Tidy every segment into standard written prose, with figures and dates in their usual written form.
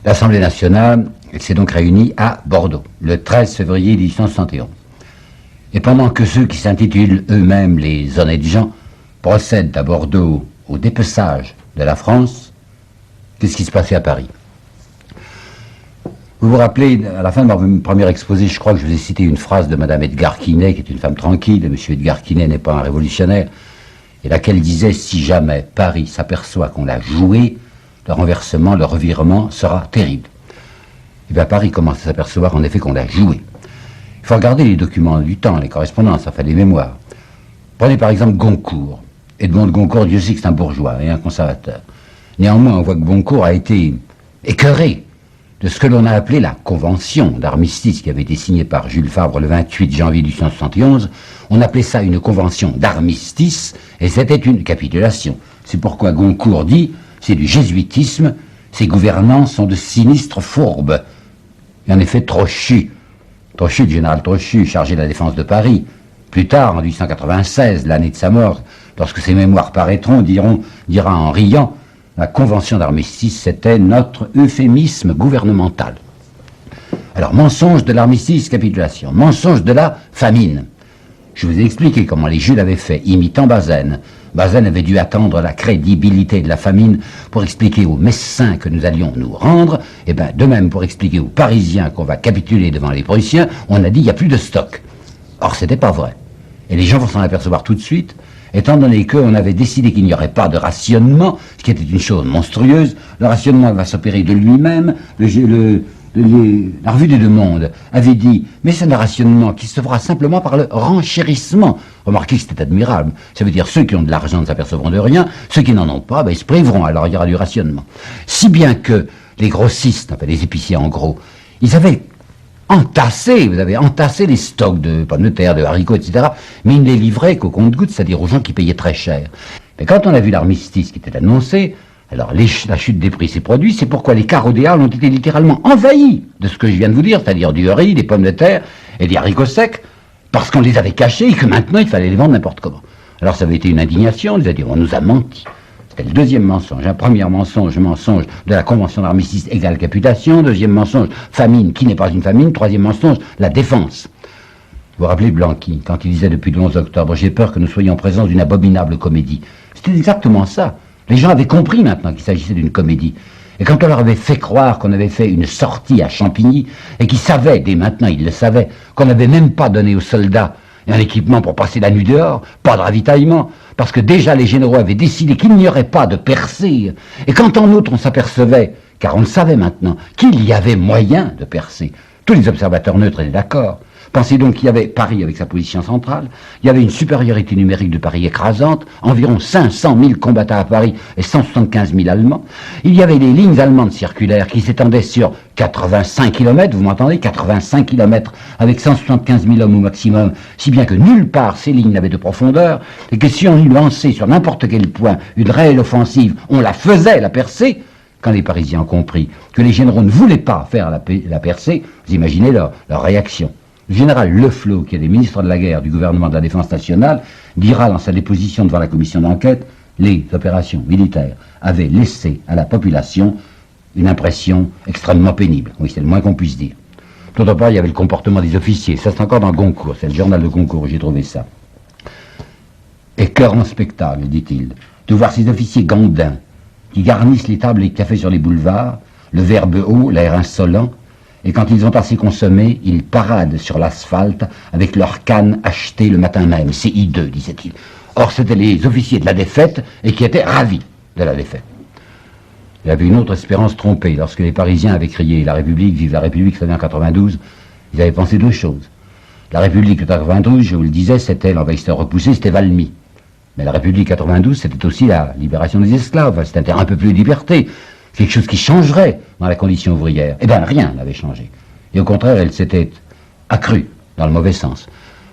L'Assemblée nationale s'est donc réunie à Bordeaux, le 13 février 1871. Et pendant que ceux qui s'intitulent eux-mêmes les honnêtes gens procèdent à Bordeaux au dépeçage de la France, qu'est-ce qui se passait à Paris? Vous vous rappelez, à la fin de mon premier exposé, je crois que je vous ai cité une phrase de Madame Edgar Quinet, qui est une femme tranquille, et Monsieur Edgar Quinet n'est pas un révolutionnaire, et laquelle disait, si jamais Paris s'aperçoit qu'on l'a joué, le renversement, le revirement sera terrible. Et bien Paris commence à s'apercevoir en effet qu'on l'a joué. Il faut regarder les documents du temps, les correspondances, enfin les mémoires. Prenez par exemple Goncourt. Edmond de Goncourt, Dieu sait que c'est un bourgeois et un conservateur. Néanmoins, on voit que Goncourt a été écœuré de ce que l'on a appelé la convention d'armistice qui avait été signée par Jules Favre le 28 janvier 1871. On appelait ça une convention d'armistice et c'était une capitulation. C'est pourquoi Goncourt dit, c'est du jésuitisme, ces gouvernants sont de sinistres fourbes. Et en effet, Trochu, le général Trochu, chargé de la défense de Paris, plus tard, en 1896, l'année de sa mort, lorsque ses mémoires paraîtront, dira en riant, la convention d'armistice, c'était notre euphémisme gouvernemental. Alors, mensonge de l'armistice, capitulation. Mensonge de la famine. Je vous ai expliqué comment les Jules avaient fait, imitant Bazaine. Bazaine avait dû attendre la crédibilité de la famine pour expliquer aux Messins que nous allions nous rendre. Et bien, de même, pour expliquer aux Parisiens qu'on va capituler devant les Prussiens, on a dit il n'y a plus de stock. Or, c'était pas vrai. Et les gens vont s'en apercevoir tout de suite, étant donné qu'on avait décidé qu'il n'y aurait pas de rationnement, ce qui était une chose monstrueuse. Le rationnement va s'opérer de lui-même. La revue des Deux Mondes avait dit, mais c'est un rationnement qui se fera simplement par le renchérissement. Remarquez que c'était admirable. Ça veut dire ceux qui ont de l'argent ne s'apercevront de rien, ceux qui n'en ont pas, ben, ils se priveront, alors il y aura du rationnement. Si bien que les grossistes, enfin les épiciers en gros, ils avaient entassé les stocks de pommes de terre, de haricots, etc., mais ils ne les livraient qu'au compte-gouttes, c'est-à-dire aux gens qui payaient très cher. Mais quand on a vu l'armistice qui était annoncé, alors la chute des prix s'est produite, c'est pourquoi les carreaux des Halles ont été littéralement envahis de ce que je viens de vous dire, c'est-à-dire du riz, des pommes de terre et des haricots secs, parce qu'on les avait cachés et que maintenant il fallait les vendre n'importe comment. Alors ça avait été une indignation, on nous a dit on nous a menti. C'était le deuxième mensonge. Un premier mensonge de la convention d'armistice égale capitation. Deuxième mensonge, famine qui n'est pas une famine. Troisième mensonge, la défense. Vous vous rappelez Blanqui, quand il disait depuis le 11 octobre, j'ai peur que nous soyons en présence d'une abominable comédie. C'était exactement ça. Les gens avaient compris maintenant qu'il s'agissait d'une comédie. Et quand on leur avait fait croire qu'on avait fait une sortie à Champigny, et qu'ils savaient, dès maintenant ils le savaient, qu'on n'avait même pas donné aux soldats un équipement pour passer la nuit dehors, pas de ravitaillement, parce que déjà les généraux avaient décidé qu'il n'y aurait pas de percée. Et quand en outre on s'apercevait, car on le savait maintenant, qu'il y avait moyen de percer, tous les observateurs neutres étaient d'accord. Pensez donc qu'il y avait Paris avec sa position centrale, il y avait une supériorité numérique de Paris écrasante, environ 500 000 combattants à Paris et 175 000 Allemands. Il y avait les lignes allemandes circulaires qui s'étendaient sur 85 km, vous m'entendez, 85 km avec 175 000 hommes au maximum, si bien que nulle part ces lignes n'avaient de profondeur, et que si on y lançait sur n'importe quel point une réelle offensive, on la faisait, la percée. Quand les Parisiens ont compris que les généraux ne voulaient pas faire la percée, vous imaginez leur réaction. Le général Leflot, qui est le ministre de la guerre du gouvernement de la défense nationale, dira dans sa déposition devant la commission d'enquête, les opérations militaires avaient laissé à la population une impression extrêmement pénible. Oui, c'est le moins qu'on puisse dire. D'autre part, il y avait le comportement des officiers. Ça, c'est encore dans Goncourt. C'est le journal de Goncourt où j'ai trouvé ça. Écœurant spectacle, dit-il, de voir ces officiers gandins qui garnissent les tables et les cafés sur les boulevards, le verbe haut, l'air insolent, et quand ils ont assez consommé, ils paradent sur l'asphalte avec leurs cannes achetées le matin même. C'est hideux, disait-il. Or, c'était les officiers de la défaite et qui étaient ravis de la défaite. Il y avait une autre espérance trompée. Lorsque les Parisiens avaient crié « La République, vive la République », ça vient en 92, ils avaient pensé deux choses. La République de 92, je vous le disais, c'était l'envahisseur repoussé, c'était Valmy. Mais la République 92, c'était aussi la libération des esclaves, c'était un peu plus de liberté. Quelque chose qui changerait dans la condition ouvrière. Eh bien, rien n'avait changé. Et au contraire, elle s'était accrue, dans le mauvais sens.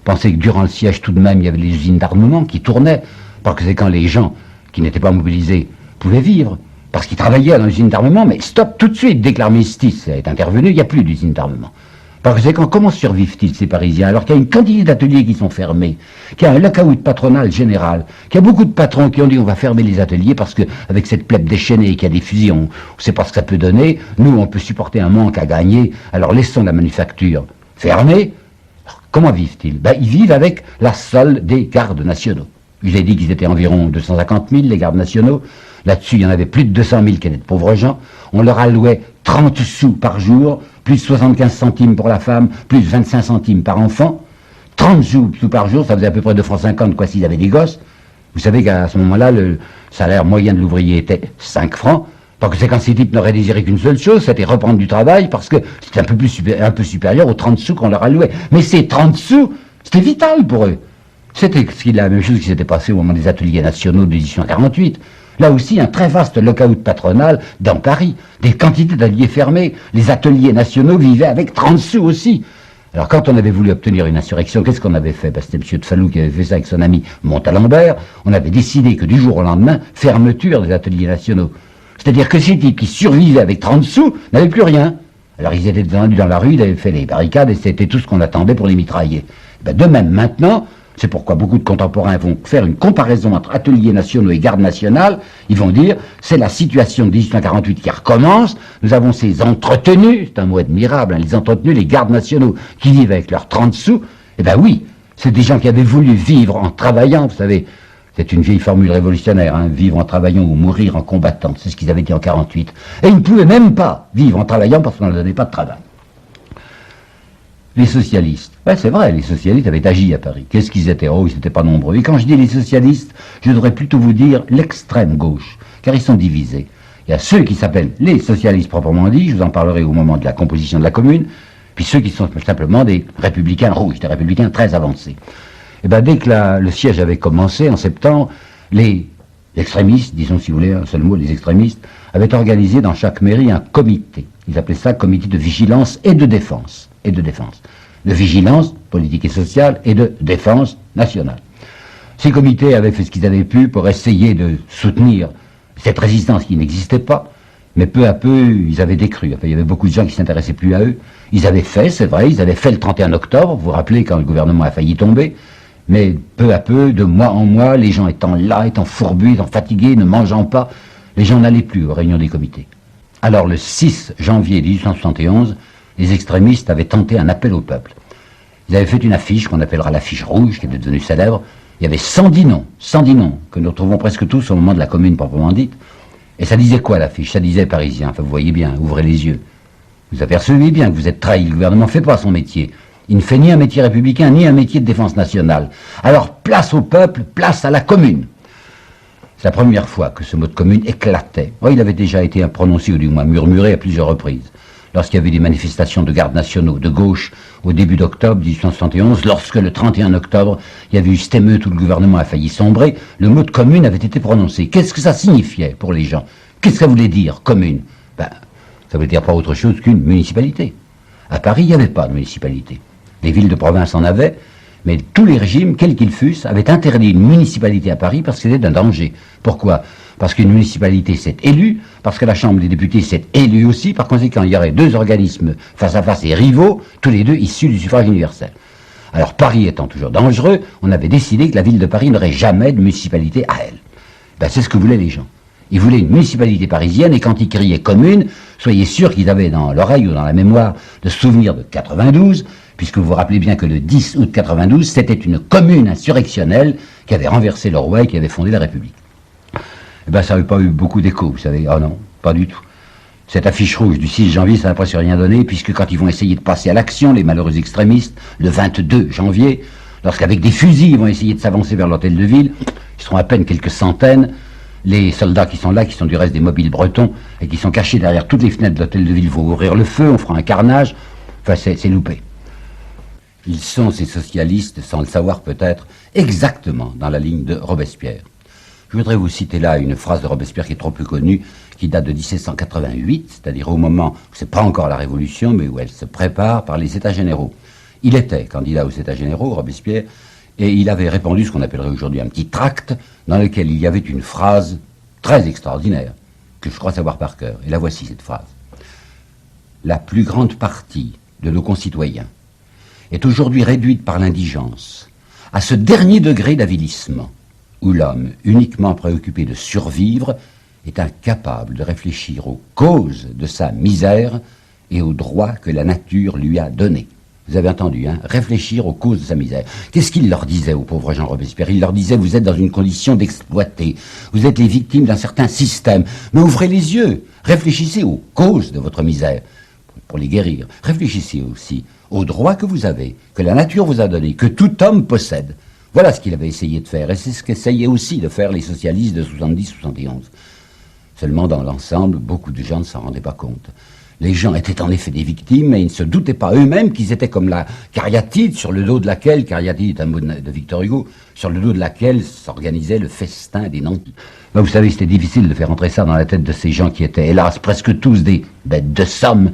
Pensez que durant le siège, tout de même, il y avait les usines d'armement qui tournaient, parce que c'est quand les gens qui n'étaient pas mobilisés pouvaient vivre, parce qu'ils travaillaient dans l'usine d'armement, mais stop tout de suite, dès que l'armistice est intervenu, il n'y a plus d'usine d'armement. Par conséquent, comment survivent-ils, ces Parisiens, alors qu'il y a une quantité d'ateliers qui sont fermés, qu'il y a un lockout patronal général, qu'il y a beaucoup de patrons qui ont dit on va fermer les ateliers parce que avec cette plèbe déchaînée, qu'il y a des fusils, on ne sait pas ce que ça peut donner, nous on peut supporter un manque à gagner, alors laissons la manufacture fermée. Alors, comment vivent-ils? Ils vivent avec la solde des gardes nationaux. Je vous ai dit qu'ils étaient environ 250 000, les gardes nationaux. Là-dessus, il y en avait plus de 200 000 qui étaient de pauvres gens. On leur allouait 30 sous par jour, plus 75 centimes pour la femme, plus 25 centimes par enfant. 30 sous par jour, ça faisait à peu près 2,50 francs, quoi, s'ils avaient des gosses. Vous savez qu'à ce moment-là, le salaire moyen de l'ouvrier était 5 francs. Parce que c'est quand ces types n'auraient désiré qu'une seule chose, c'était reprendre du travail, parce que c'était un peu supérieur aux 30 sous qu'on leur allouait. Mais ces 30 sous, c'était vital pour eux. C'était la même chose qui s'était passé au moment des ateliers nationaux de 1848. Là aussi, un très vaste lockout patronal dans Paris. Des quantités d'ateliers fermés. Les ateliers nationaux vivaient avec 30 sous aussi. Alors quand on avait voulu obtenir une insurrection, qu'est-ce qu'on avait fait? C'était M. de Falloux qui avait fait ça avec son ami Montalembert. On avait décidé que du jour au lendemain, fermeture des ateliers nationaux. C'est-à-dire que ces types qui survivaient avec 30 sous n'avaient plus rien. Alors ils étaient descendus dans la rue, ils avaient fait les barricades et c'était tout ce qu'on attendait pour les mitrailler. De même maintenant, c'est pourquoi beaucoup de contemporains vont faire une comparaison entre ateliers nationaux et garde nationale. Ils vont dire, c'est la situation de 1848 qui recommence. Nous avons ces entretenus, c'est un mot admirable, les entretenus, les gardes nationaux qui vivent avec leurs 30 sous. Eh bien oui, c'est des gens qui avaient voulu vivre en travaillant, vous savez. C'est une vieille formule révolutionnaire, hein, vivre en travaillant ou mourir en combattant. C'est ce qu'ils avaient dit en 48. Et ils ne pouvaient même pas vivre en travaillant parce qu'on ne leur donnait pas de travail. Les socialistes. Ouais, c'est vrai, les socialistes avaient agi à Paris. Qu'est-ce qu'ils étaient? Oh, ils n'étaient pas nombreux. Et quand je dis les socialistes, je devrais plutôt vous dire l'extrême gauche, car ils sont divisés. Il y a ceux qui s'appellent les socialistes proprement dit, je vous en parlerai au moment de la composition de la commune, puis ceux qui sont simplement des républicains rouges, des républicains très avancés. Et bien, dès que le siège avait commencé, en septembre, les extrémistes, disons si vous voulez un seul mot, les extrémistes, avaient organisé dans chaque mairie un comité. Ils appelaient ça comité de vigilance et de défense. De vigilance politique et sociale et de défense nationale. Ces comités avaient fait ce qu'ils avaient pu pour essayer de soutenir cette résistance qui n'existait pas, mais peu à peu, ils avaient décru. Enfin, il y avait beaucoup de gens qui ne s'intéressaient plus à eux. Ils avaient fait, c'est vrai, ils avaient fait le 31 octobre, vous vous rappelez, quand le gouvernement a failli tomber, mais peu à peu, de mois en mois, les gens étant là, étant fourbus, étant fatigués, ne mangeant pas, les gens n'allaient plus aux réunions des comités. Alors, le 6 janvier 1871, les extrémistes avaient tenté un appel au peuple. Ils avaient fait une affiche qu'on appellera l'affiche rouge, qui est devenue célèbre. Il y avait 110 noms, que nous retrouvons presque tous au moment de la commune proprement dite. Et ça disait quoi l'affiche? Ça disait Parisien. Enfin, vous voyez bien, ouvrez les yeux. Vous apercevez bien que vous êtes trahis. Le gouvernement ne fait pas son métier. Il ne fait ni un métier républicain, ni un métier de défense nationale. Alors, place au peuple, place à la commune. C'est la première fois que ce mot de commune éclatait. Oh, il avait déjà été prononcé, ou du moins murmuré à plusieurs reprises. Lorsqu'il y avait des manifestations de gardes nationaux de gauche au début d'octobre 1871, lorsque le 31 octobre, il y avait eu cette émeute où le gouvernement a failli sombrer, le mot de commune avait été prononcé. Qu'est-ce que ça signifiait pour les gens? Qu'est-ce que ça voulait dire, commune? Ça voulait dire pas autre chose qu'une municipalité. À Paris, il n'y avait pas de municipalité. Les villes de province en avaient, mais tous les régimes, quels qu'ils fussent, avaient interdit une municipalité à Paris parce que c'était un danger. Pourquoi? Parce qu'une municipalité s'est élue, parce que la Chambre des députés s'est élue aussi, par conséquent, il y aurait deux organismes face à face et rivaux, tous les deux issus du suffrage universel. Alors, Paris étant toujours dangereux, on avait décidé que la ville de Paris n'aurait jamais de municipalité à elle. C'est ce que voulaient les gens. Ils voulaient une municipalité parisienne, et quand ils criaient commune, soyez sûrs qu'ils avaient dans l'oreille ou dans la mémoire de souvenirs de 92, puisque vous vous rappelez bien que le 10 août 92, c'était une commune insurrectionnelle qui avait renversé le roi et qui avait fondé la République. Ça n'avait pas eu beaucoup d'écho, vous savez. Ah non, pas du tout. Cette affiche rouge du 6 janvier, ça n'a presque rien donné, puisque quand ils vont essayer de passer à l'action, les malheureux extrémistes, le 22 janvier, lorsqu'avec des fusils, ils vont essayer de s'avancer vers l'hôtel de ville, ils seront à peine quelques centaines, les soldats qui sont là, qui sont du reste des mobiles bretons, et qui sont cachés derrière toutes les fenêtres de l'hôtel de ville, vont ouvrir le feu, on fera un carnage, enfin c'est loupé. Ils sont, ces socialistes, sans le savoir peut-être, exactement dans la ligne de Robespierre. Je voudrais vous citer là une phrase de Robespierre qui est trop peu connue, qui date de 1788, c'est-à-dire au moment où c'est pas encore la Révolution, mais où elle se prépare par les États généraux. Il était candidat aux États généraux, Robespierre, et il avait répandu ce qu'on appellerait aujourd'hui un petit tract, dans lequel il y avait une phrase très extraordinaire, que je crois savoir par cœur. Et la voici, cette phrase. La plus grande partie de nos concitoyens est aujourd'hui réduite par l'indigence à ce dernier degré d'avilissement où l'homme, uniquement préoccupé de survivre, est incapable de réfléchir aux causes de sa misère et aux droits que la nature lui a donnés. Vous avez entendu, hein, réfléchir aux causes de sa misère. Qu'est-ce qu'il leur disait aux pauvres gens Robespierre? Il leur disait, vous êtes dans une condition d'exploité, vous êtes les victimes d'un certain système, mais ouvrez les yeux, réfléchissez aux causes de votre misère, pour les guérir. Réfléchissez aussi aux droits que vous avez, que la nature vous a donnés, que tout homme possède. Voilà ce qu'il avait essayé de faire, et c'est ce qu'essayaient aussi de faire les socialistes de 70-71. Seulement, dans l'ensemble, beaucoup de gens ne s'en rendaient pas compte. Les gens étaient en effet des victimes, et ils ne se doutaient pas eux-mêmes qu'ils étaient comme la cariatide, sur le dos de laquelle, cariatide est un mot de Victor Hugo, sur le dos de laquelle s'organisait le festin des nantis. Ben, vous savez, c'était difficile de faire entrer ça dans la tête de ces gens qui étaient, hélas, presque tous des bêtes de somme,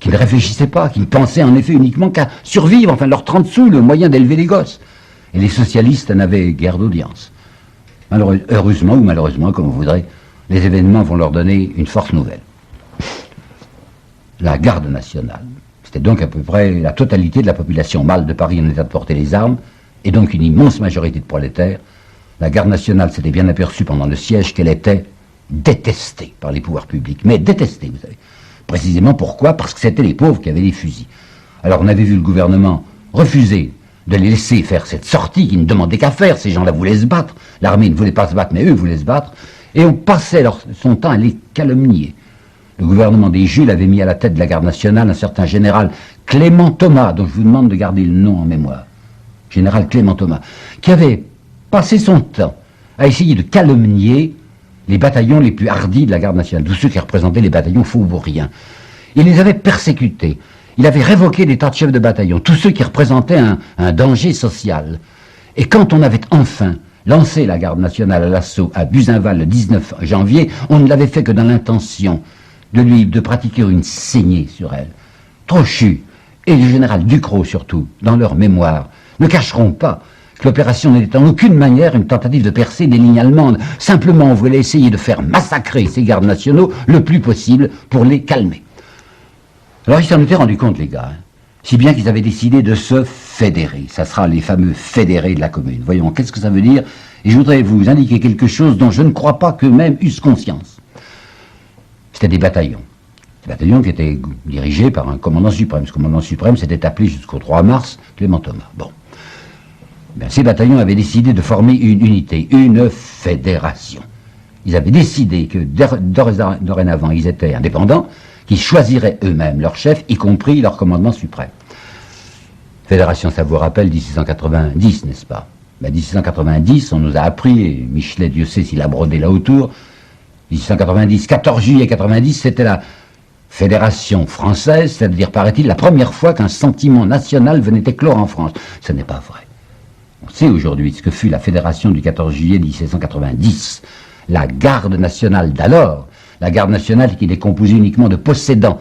qui ne réfléchissaient pas, qui ne pensaient en effet uniquement qu'à survivre, enfin leurs 30 sous, le moyen d'élever les gosses. Et les socialistes n'avaient guère d'audience. Heureusement ou malheureusement, comme vous voudrez, les événements vont leur donner une force nouvelle. La garde nationale, c'était donc à peu près la totalité de la population mâle de Paris en état de porter les armes, et donc une immense majorité de prolétaires. La garde nationale s'était bien aperçue pendant le siège qu'elle était détestée par les pouvoirs publics, mais détestée, vous savez. Précisément pourquoi? Parce que c'était les pauvres qui avaient les fusils. Alors on avait vu le gouvernement refuser de les laisser faire cette sortie qui ne demandait qu'à faire. Ces gens-là voulaient se battre. L'armée ne voulait pas se battre, mais eux voulaient se battre. Et on passait son temps à les calomnier. Le gouvernement des Jules avait mis à la tête de la garde nationale un certain général Clément Thomas, dont je vous demande de garder le nom en mémoire. Général Clément Thomas, qui avait passé son temps à essayer de calomnier les bataillons les plus hardis de la garde nationale, tous ceux qui représentaient les bataillons faubouriens. Il les avait persécutés. Il avait révoqué des tas de chefs de bataillon, tous ceux qui représentaient un danger social. Et quand on avait enfin lancé la garde nationale à l'assaut à Buzenval le 19 janvier, on ne l'avait fait que dans l'intention de pratiquer une saignée sur elle. Trochu et le général Ducrot surtout, dans leur mémoire, ne cacheront pas que l'opération n'était en aucune manière une tentative de percer des lignes allemandes. Simplement, on voulait essayer de faire massacrer ces gardes nationaux le plus possible pour les calmer. Alors ils s'en étaient rendus compte, les gars, hein, si bien qu'ils avaient décidé de se fédérer. Ça sera les fameux fédérés de la commune. Voyons, qu'est-ce que ça veut dire? Et je voudrais vous indiquer quelque chose dont je ne crois pas qu'eux-mêmes eussent conscience. C'était des bataillons. Des bataillons qui étaient dirigés par un commandant suprême. Ce commandant suprême s'était appelé jusqu'au 3 mars Clément Thomas. Bon. Bien, ces bataillons avaient décidé de former une unité, une fédération. Ils avaient décidé que dorénavant ils étaient indépendants, qu'ils choisiraient eux-mêmes leur chef, y compris leur commandement suprême. Fédération, ça vous rappelle 1690, n'est-ce pas? Ben, 1690, on nous a appris, et Michelet, Dieu sait s'il a brodé là autour, 1690, 14 juillet 90, c'était la Fédération française, c'est-à-dire, paraît-il, la première fois qu'un sentiment national venait éclore en France. Ce n'est pas vrai. On sait aujourd'hui ce que fut la Fédération du 14 juillet 1790. La garde nationale d'alors, la garde nationale qui était composée uniquement de possédants,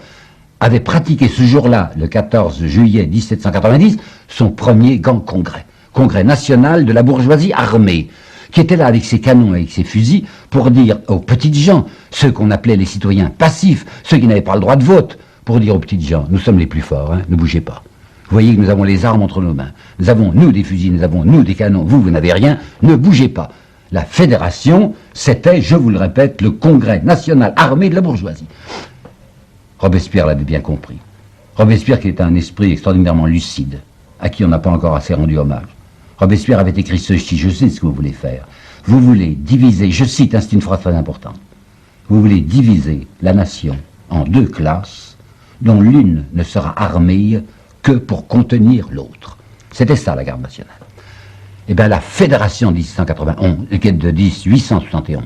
avait pratiqué ce jour-là, le 14 juillet 1790, son premier grand congrès. Congrès national de la bourgeoisie armée, qui était là avec ses canons et avec ses fusils pour dire aux petites gens, ceux qu'on appelait les citoyens passifs, ceux qui n'avaient pas le droit de vote, pour dire aux petites gens, nous sommes les plus forts, hein, ne bougez pas. Vous voyez que nous avons les armes entre nos mains. Nous avons, nous, des fusils, nous avons, nous, des canons, vous n'avez rien, ne bougez pas. La fédération, c'était, je vous le répète, le congrès national armé de la bourgeoisie. Robespierre l'avait bien compris. Robespierre qui était un esprit extraordinairement lucide, à qui on n'a pas encore assez rendu hommage. Robespierre avait écrit ceci, je sais ce que vous voulez faire. Vous voulez diviser, je cite, c'est une phrase très importante, vous voulez diviser la nation en deux classes, dont l'une ne sera armée que pour contenir l'autre. C'était ça la garde nationale. Eh bien la fédération de 1871,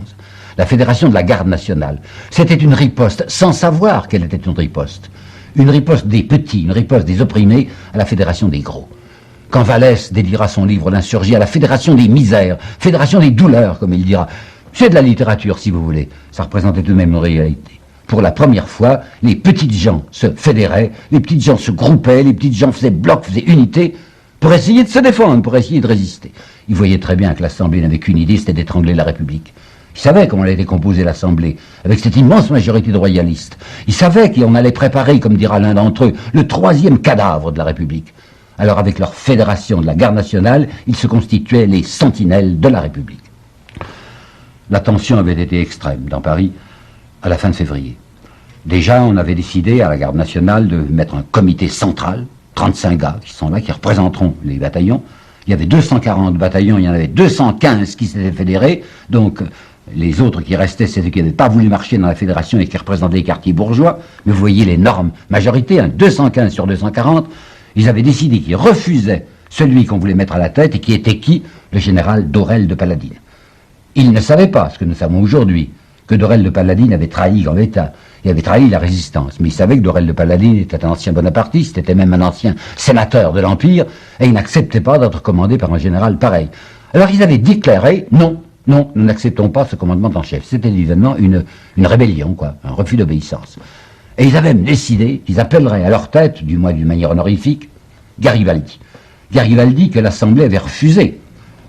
la fédération de la garde nationale, c'était une riposte, sans savoir qu'elle était une riposte des petits, une riposte des opprimés à la fédération des gros. Quand Vallès dédiera son livre L'insurgie à la fédération des misères, fédération des douleurs, comme il dira, c'est de la littérature si vous voulez, ça représentait tout de même une réalité. Pour la première fois, les petites gens se fédéraient, les petites gens se groupaient, les petites gens faisaient bloc, faisaient unité, pour essayer de se défendre, pour essayer de résister. Ils voyaient très bien que l'Assemblée n'avait qu'une idée, c'était d'étrangler la République. Ils savaient comment elle était composée l'Assemblée, avec cette immense majorité de royalistes. Ils savaient qu'on allait préparer, comme dira l'un d'entre eux, le troisième cadavre de la République. Alors avec leur fédération de la garde nationale, ils se constituaient les sentinelles de la République. La tension avait été extrême dans Paris à la fin de février. Déjà, on avait décidé à la garde nationale de mettre un comité central, 35 gars qui sont là, qui représenteront les bataillons. Il y avait 240 bataillons, il y en avait 215 qui s'étaient fédérés, donc les autres qui restaient, c'est ceux qui n'avaient pas voulu marcher dans la fédération et qui représentaient les quartiers bourgeois. Mais vous voyez l'énorme majorité, 215 sur 240, ils avaient décidé qu'ils refusaient celui qu'on voulait mettre à la tête, et qui était qui? Le général Dorel de Paladine. Ils ne savaient pas, ce que nous savons aujourd'hui, que Dorel de Paladine avait trahi Gambetta, il avait trahi la résistance. Mais il savait que Dorel de Paladine était un ancien bonapartiste, était même un ancien sénateur de l'Empire, et il n'acceptait pas d'être commandé par un général pareil. Alors ils avaient déclaré, non, nous n'acceptons pas ce commandement en chef. C'était évidemment une rébellion, quoi, un refus d'obéissance. Et ils avaient même décidé qu'ils appelleraient à leur tête, du moins d'une manière honorifique, Garibaldi. Garibaldi que l'Assemblée avait refusé.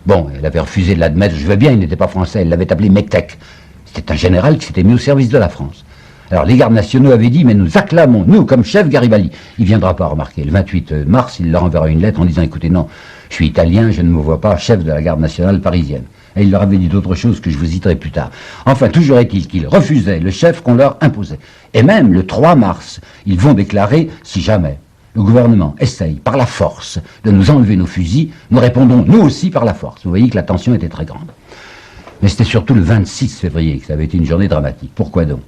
Bon, elle avait refusé de l'admettre, je veux bien, il n'était pas français, elle l'avait appelé Mektech. C'était un général qui s'était mis au service de la France. Alors les gardes nationaux avaient dit, mais nous acclamons, nous, comme chef Garibaldi. Il ne viendra pas, remarquer. Le 28 mars, il leur enverra une lettre en disant, écoutez, non, je suis italien, je ne me vois pas chef de la garde nationale parisienne. Et il leur avait dit d'autres choses que je vous citerai plus tard. Enfin, toujours est-il qu'ils refusaient le chef qu'on leur imposait. Et même le 3 mars, ils vont déclarer, si jamais le gouvernement essaye par la force de nous enlever nos fusils, nous répondons nous aussi par la force. Vous voyez que la tension était très grande. Mais c'était surtout le 26 février que ça avait été une journée dramatique. Pourquoi donc?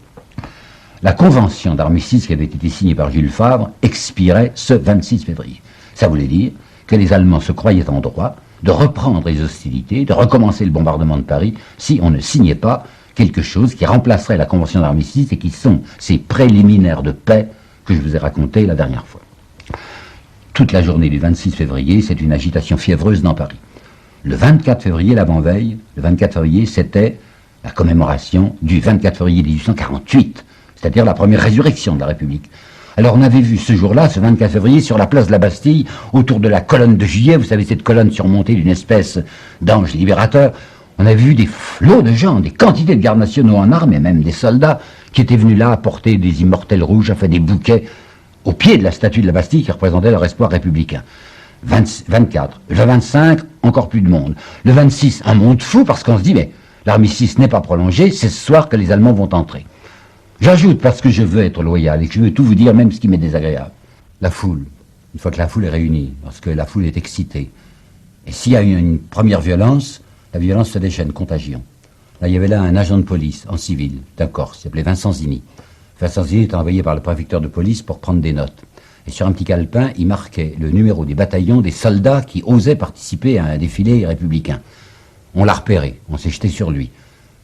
La convention d'armistice qui avait été signée par Jules Favre expirait ce 26 février. Ça voulait dire que les Allemands se croyaient en droit de reprendre les hostilités, de recommencer le bombardement de Paris, si on ne signait pas quelque chose qui remplacerait la convention d'armistice et qui sont ces préliminaires de paix que je vous ai racontés la dernière fois. Toute la journée du 26 février, c'est une agitation fiévreuse dans Paris. Le 24 février, l'avant-veille, le 24 février, c'était la commémoration du 24 février 1848, c'est-à-dire la première résurrection de la République. Alors on avait vu ce jour-là, ce 24 février, sur la place de la Bastille, autour de la colonne de Juillet, vous savez, cette colonne surmontée d'une espèce d'ange libérateur, on a vu des flots de gens, des quantités de gardes nationaux en armes, et même des soldats, qui étaient venus là apporter des immortels rouges, enfin des bouquets, au pied de la statue de la Bastille qui représentait leur espoir républicain. 24, le 25, encore plus de monde. Le 26, un monde fou, parce qu'on se dit, mais l'armistice n'est pas prolongé, c'est ce soir que les Allemands vont entrer. J'ajoute, parce que je veux être loyal et que je veux tout vous dire, même ce qui m'est désagréable. La foule, une fois que la foule est réunie, parce que la foule est excitée, et s'il y a une première violence, la violence se déchaîne, contagion. Là, il y avait là un agent de police, en civil, d'un Corse, il s'appelait Vincent Zini. Vincent Zini était envoyé par le préfecteur de police pour prendre des notes. Et sur un petit calepin, il marquait le numéro des bataillons des soldats qui osaient participer à un défilé républicain. On l'a repéré, on s'est jeté sur lui.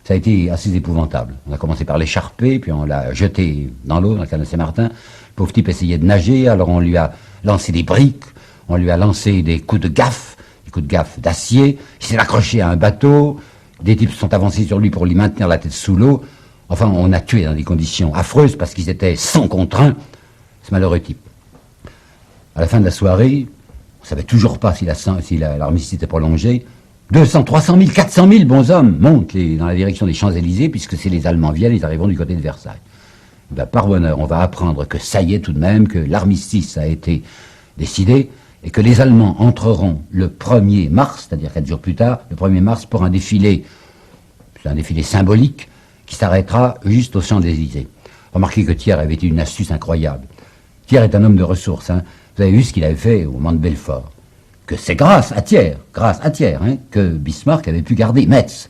Ça a été assez épouvantable. On a commencé par l'écharper, puis on l'a jeté dans l'eau, dans le canal Saint-Martin. Le pauvre type essayait de nager, alors on lui a lancé des briques, on lui a lancé des coups de gaffe d'acier. Il s'est accroché à un bateau. Des types sont avancés sur lui pour lui maintenir la tête sous l'eau. Enfin, on a tué dans des conditions affreuses parce qu'ils étaient 100 contre 1, ce malheureux type. À la fin de la soirée, on ne savait toujours pas si l'armistice était prolongé. 200, 300 000, 400 000 bons hommes montent dans la direction des Champs-Élysées, puisque si les Allemands viennent, ils arriveront du côté de Versailles. Ben, par bonheur, on va apprendre que ça y est tout de même, que l'armistice a été décidé, et que les Allemands entreront le 1er mars, c'est-à-dire 4 jours plus tard, le 1er mars, pour un défilé symbolique, qui s'arrêtera juste aux Champs-Élysées. Remarquez que Thiers avait une astuce incroyable. Thiers est un homme de ressources. Hein. Vous avez vu ce qu'il avait fait au moment de Belfort. Que c'est grâce à Thiers, que Bismarck avait pu garder Metz.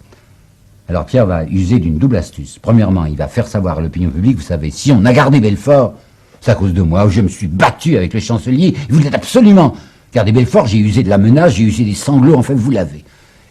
Alors Thiers va user d'une double astuce. Premièrement, il va faire savoir à l'opinion publique, vous savez, si on a gardé Belfort, c'est à cause de moi, où je me suis battu avec le chancelier, vous voulez absolument garder Belfort, j'ai usé de la menace, j'ai usé des sanglots, enfin vous l'avez.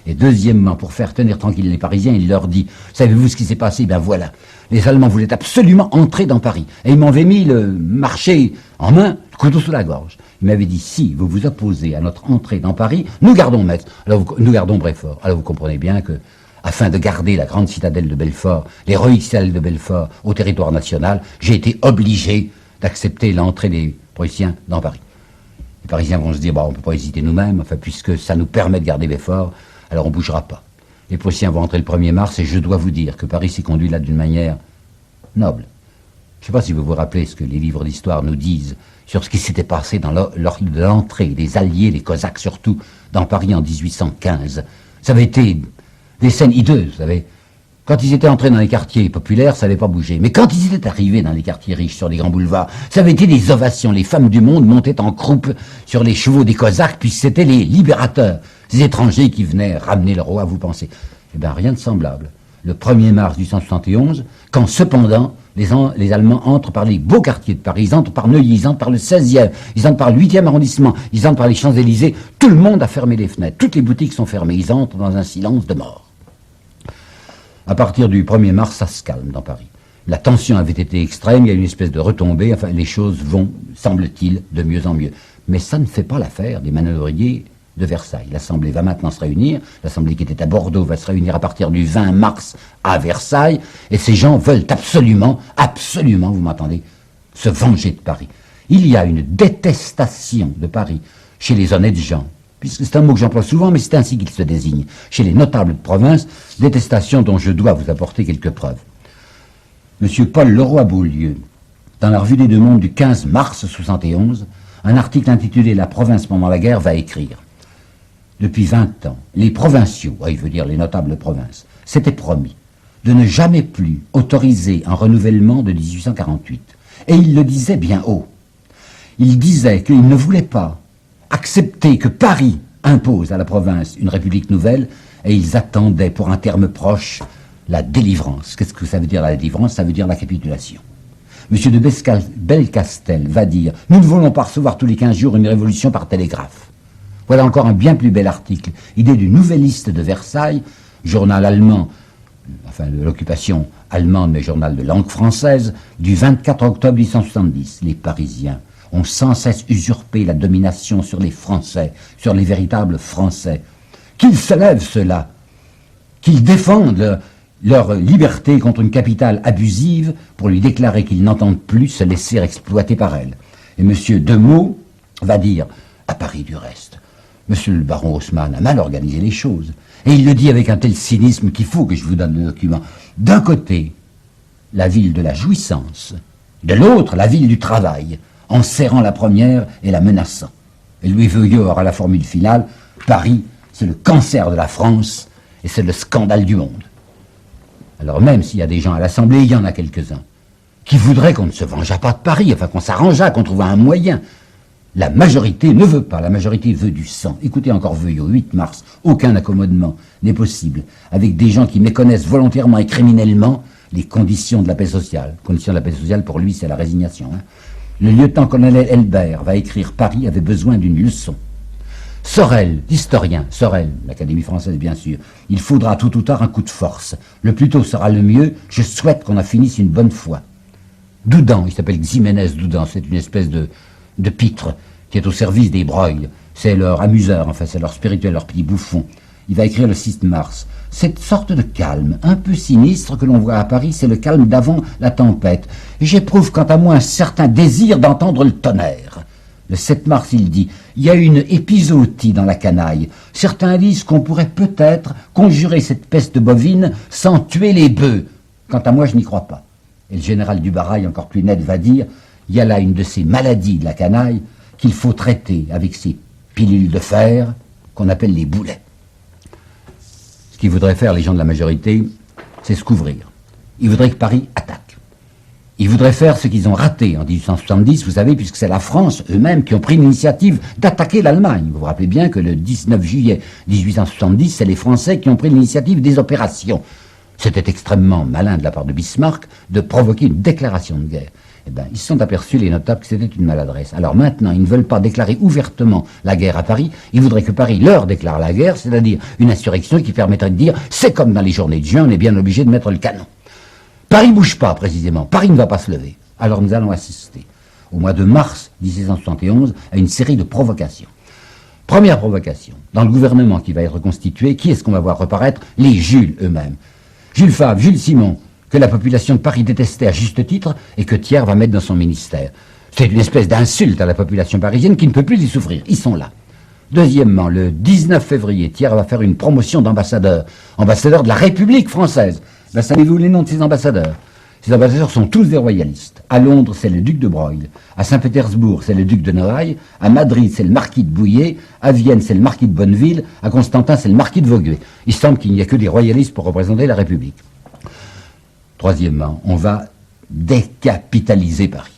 Et deuxièmement, pour faire tenir tranquille les Parisiens, il leur dit, savez-vous ce qui s'est passé? Ben voilà, les Allemands voulaient absolument entrer dans Paris. Et ils m'avaient mis le marché en main, le couteau sous la gorge. Ils m'avaient dit, si vous vous opposez à notre entrée dans Paris, nous gardons Metz, nous gardons Belfort. Alors vous comprenez bien que, afin de garder la grande citadelle de Belfort, l'héroïque citadelle de Belfort au territoire national, j'ai été obligé d'accepter l'entrée des Prussiens dans Paris. Les Parisiens vont se dire, bon, on ne peut pas hésiter nous-mêmes, enfin, puisque ça nous permet de garder Belfort, alors on ne bougera pas. Les Prussiens vont entrer le 1er mars et je dois vous dire que Paris s'est conduit là d'une manière noble. Je ne sais pas si vous vous rappelez ce que les livres d'histoire nous disent sur ce qui s'était passé dans l'entrée des Alliés, les Cosaques surtout, dans Paris en 1815. Ça avait été des scènes hideuses, vous savez. Quand ils étaient entrés dans les quartiers populaires, ça n'avait pas bougé. Mais quand ils étaient arrivés dans les quartiers riches, sur les grands boulevards, ça avait été des ovations. Les femmes du monde montaient en croupe sur les chevaux des Cosaques, puis c'était les libérateurs, ces étrangers qui venaient ramener le roi, vous pensez. Eh bien, rien de semblable. Le 1er mars 1871, quand cependant, les Allemands entrent par les beaux quartiers de Paris, ils entrent par Neuilly, ils entrent par le 16e, ils entrent par le 8e arrondissement, ils entrent par les Champs-Élysées, tout le monde a fermé les fenêtres, toutes les boutiques sont fermées, ils entrent dans un silence de mort. À partir du 1er mars, ça se calme dans Paris. La tension avait été extrême, il y a une espèce de retombée, enfin les choses vont, semble-t-il, de mieux en mieux. Mais ça ne fait pas l'affaire des manœuvriers de Versailles. L'Assemblée va maintenant se réunir, l'Assemblée qui était à Bordeaux va se réunir à partir du 20 mars à Versailles, et ces gens veulent absolument, vous m'entendez, se venger de Paris. Il y a une détestation de Paris chez les honnêtes gens, puisque c'est un mot que j'emploie souvent, mais c'est ainsi qu'il se désigne. Chez les notables de province, détestation dont je dois vous apporter quelques preuves. Monsieur Paul Leroy-Beaulieu, dans la Revue des Deux Mondes du 15 mars 71, un article intitulé « La province pendant la guerre » va écrire. Depuis 20 ans, les provinciaux, il veut dire les notables de province, s'étaient promis de ne jamais plus autoriser un renouvellement de 1848. Et ils le disaient bien haut. Ils disaient qu'ils ne voulaient pas accepter que Paris impose à la province une république nouvelle, et ils attendaient pour un terme proche la délivrance. Qu'est-ce que ça veut dire la délivrance? Ça veut dire la capitulation. Monsieur de Belcastel va dire « Nous ne voulons pas recevoir tous les 15 jours une révolution par télégraphe ». Voilà encore un bien plus bel article. Idée du Nouvelliste de Versailles, journal allemand, enfin de l'occupation allemande, mais journal de langue française, du 24 octobre 1870. Les Parisiens ont sans cesse usurpé la domination sur les Français, sur les véritables Français. Qu'ils se lèvent, ceux-là, qu'ils défendent leur liberté contre une capitale abusive pour lui déclarer qu'ils n'entendent plus se laisser exploiter par elle. Et M. Demeaux va dire, à Paris du reste, Monsieur le baron Haussmann a mal organisé les choses. Et il le dit avec un tel cynisme qu'il faut que je vous donne le document. D'un côté, la ville de la jouissance, de l'autre, la ville du travail, en serrant la première et la menaçant. Et Louis Veuillot aura la formule finale, Paris, c'est le cancer de la France et c'est le scandale du monde. Alors même s'il y a des gens à l'Assemblée, il y en a quelques-uns, qui voudraient qu'on ne se vengeât pas de Paris, enfin qu'on s'arrangeât, qu'on trouvât un moyen. La majorité ne veut pas, la majorité veut du sang. Écoutez encore Veuillot, 8 mars, aucun accommodement n'est possible avec des gens qui méconnaissent volontairement et criminellement les conditions de la paix sociale. Conditions de la paix sociale, pour lui, c'est la résignation. Le lieutenant-colonel Elbert va écrire « Paris avait besoin d'une leçon ». Sorel, l'historien, Sorel, l'Académie française bien sûr, il faudra tout ou tard un coup de force. Le plus tôt sera le mieux, je souhaite qu'on en finisse une bonne fois. Doudan, il s'appelle Ximénez Doudan, c'est une espèce de pitre qui est au service des Broglie. C'est leur amuseur, enfin c'est leur spirituel, leur petit bouffon. Il va écrire le 6 mars. Cette sorte de calme, un peu sinistre que l'on voit à Paris, c'est le calme d'avant la tempête. Et j'éprouve quant à moi un certain désir d'entendre le tonnerre. Le 7 mars, il dit « Il y a une épizootie dans la canaille. Certains disent qu'on pourrait peut-être conjurer cette peste bovine sans tuer les bœufs. Quant à moi, je n'y crois pas. » Et le général Dubarail, encore plus net, va dire « Il y a là une de ces maladies de la canaille qu'il faut traiter avec ces pilules de fer qu'on appelle les boulets. » Ce qu'ils voudraient faire, les gens de la majorité, c'est se couvrir. Ils voudraient que Paris attaque. Ils voudraient faire ce qu'ils ont raté en 1870, vous savez, puisque c'est la France eux-mêmes qui ont pris l'initiative d'attaquer l'Allemagne. Vous vous rappelez bien que le 19 juillet 1870, c'est les Français qui ont pris l'initiative des opérations. C'était extrêmement malin de la part de Bismarck de provoquer une déclaration de guerre. Eh bien, ils se sont aperçus, les notables, que c'était une maladresse. Alors maintenant, ils ne veulent pas déclarer ouvertement la guerre à Paris. Ils voudraient que Paris leur déclare la guerre, c'est-à-dire une insurrection qui permettrait de dire « c'est comme dans les journées de juin, on est bien obligé de mettre le canon ». Paris ne bouge pas, précisément. Paris ne va pas se lever. Alors nous allons assister, au mois de mars 1771, à une série de provocations. Première provocation, dans le gouvernement qui va être constitué, qui est-ce qu'on va voir reparaître? Les Jules eux-mêmes. Jules Favre, Jules Simon, que la population de Paris détestait à juste titre et que Thiers va mettre dans son ministère. C'est une espèce d'insulte à la population parisienne qui ne peut plus y souffrir. Ils sont là. Deuxièmement, le 19 février, Thiers va faire une promotion d'ambassadeur, ambassadeur de la République française. Ben, savez-vous les noms de ces ambassadeurs? Ces ambassadeurs sont tous des royalistes. À Londres, c'est le duc de Broglie. À Saint-Pétersbourg, c'est le duc de Noailles. À Madrid, c'est le marquis de Bouillé. À Vienne, c'est le marquis de Bonneville. À Constantin, c'est le marquis de Vaugué. Il semble qu'il n'y a que des royalistes pour représenter la République. Troisièmement, on va décapitaliser Paris.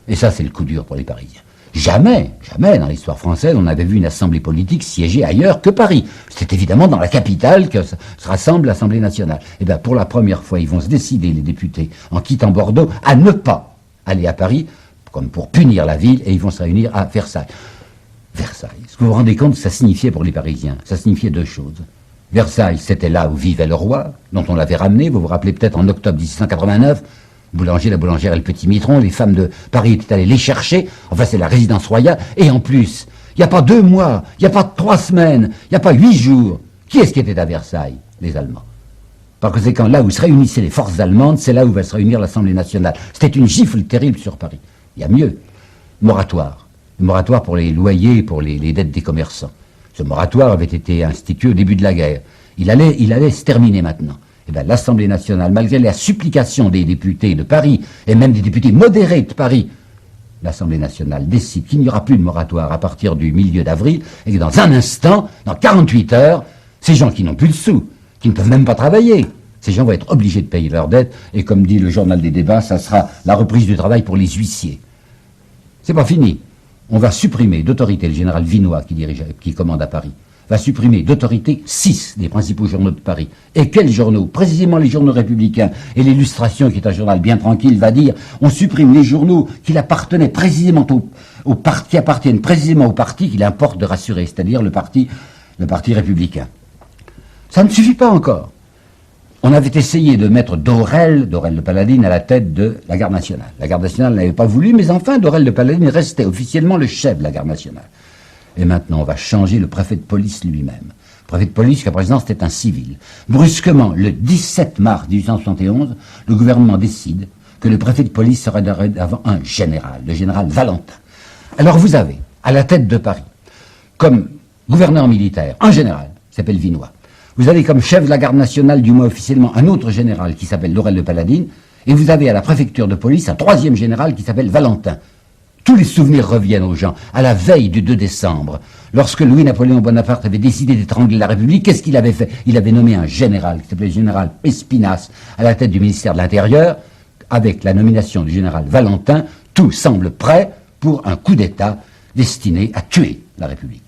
Et ça, c'est le coup dur pour les Parisiens. Jamais dans l'histoire française, on avait vu une assemblée politique siéger ailleurs que Paris. C'est évidemment dans la capitale que se rassemble l'Assemblée nationale. Et bien, pour la première fois, ils vont se décider, les députés, en quittant Bordeaux, à ne pas aller à Paris, comme pour punir la ville, et ils vont se réunir à Versailles. Versailles. Est-ce que vous vous rendez compte ce que ça signifiait pour les Parisiens? Ça signifiait deux choses. Versailles, c'était là où vivait le roi, dont on l'avait ramené, vous vous rappelez peut-être en octobre 1689, Boulanger, la boulangère et le petit mitron, les femmes de Paris étaient allées les chercher, enfin c'est la résidence royale, et en plus, il n'y a pas 2 mois, il n'y a pas 3 semaines, il n'y a pas 8 jours. Qui est-ce qui était à Versailles? Les Allemands. Par conséquent, là où se réunissaient les forces allemandes, c'est là où va se réunir l'Assemblée nationale. C'était une gifle terrible sur Paris. Il y a mieux. Moratoire. Le moratoire pour les loyers et pour les dettes des commerçants. Ce moratoire avait été institué au début de la guerre. Il allait se terminer maintenant. Eh bien, l'Assemblée nationale, malgré la supplication des députés de Paris, et même des députés modérés de Paris, l'Assemblée nationale décide qu'il n'y aura plus de moratoire à partir du milieu d'avril, et que dans un instant, dans 48 heures, ces gens qui n'ont plus de sous, qui ne peuvent même pas travailler, ces gens vont être obligés de payer leurs dettes, et comme dit le journal des débats, ça sera la reprise du travail pour les huissiers. C'est pas fini. On va supprimer d'autorité, le général Vinoy qui commande à Paris, va supprimer d'autorité 6 des principaux journaux de Paris. Et quels journaux? Précisément les journaux républicains. Et l'Illustration, qui est un journal bien tranquille, va dire on supprime les journaux qui appartenaient précisément qui appartiennent précisément au parti qu'il importe de rassurer, c'est-à-dire le parti républicain. Ça ne suffit pas encore. On avait essayé de mettre Dorel de Paladine, à la tête de la garde nationale. La garde nationale n'avait pas voulu, mais enfin, Dorel de Paladine restait officiellement le chef de la garde nationale. Et maintenant, on va changer le préfet de police lui-même. Le préfet de police, jusqu'à présent, c'était un civil. Brusquement, le 17 mars 1871, le gouvernement décide que le préfet de police serait dorénavant un général, le général Valentin. Alors vous avez, à la tête de Paris, comme gouverneur militaire, un général, qui s'appelle Vinoy. Vous avez comme chef de la garde nationale, du moins officiellement, un autre général qui s'appelle Dorel de Paladine, et vous avez à la préfecture de police un 3e général qui s'appelle Valentin. Tous les souvenirs reviennent aux gens. À la veille du 2 décembre, lorsque Louis-Napoléon Bonaparte avait décidé d'étrangler la République, qu'est-ce qu'il avait fait? Il avait nommé un général qui s'appelait le général Espinasse à la tête du ministère de l'Intérieur. Avec la nomination du général Valentin, tout semble prêt pour un coup d'État destiné à tuer la République.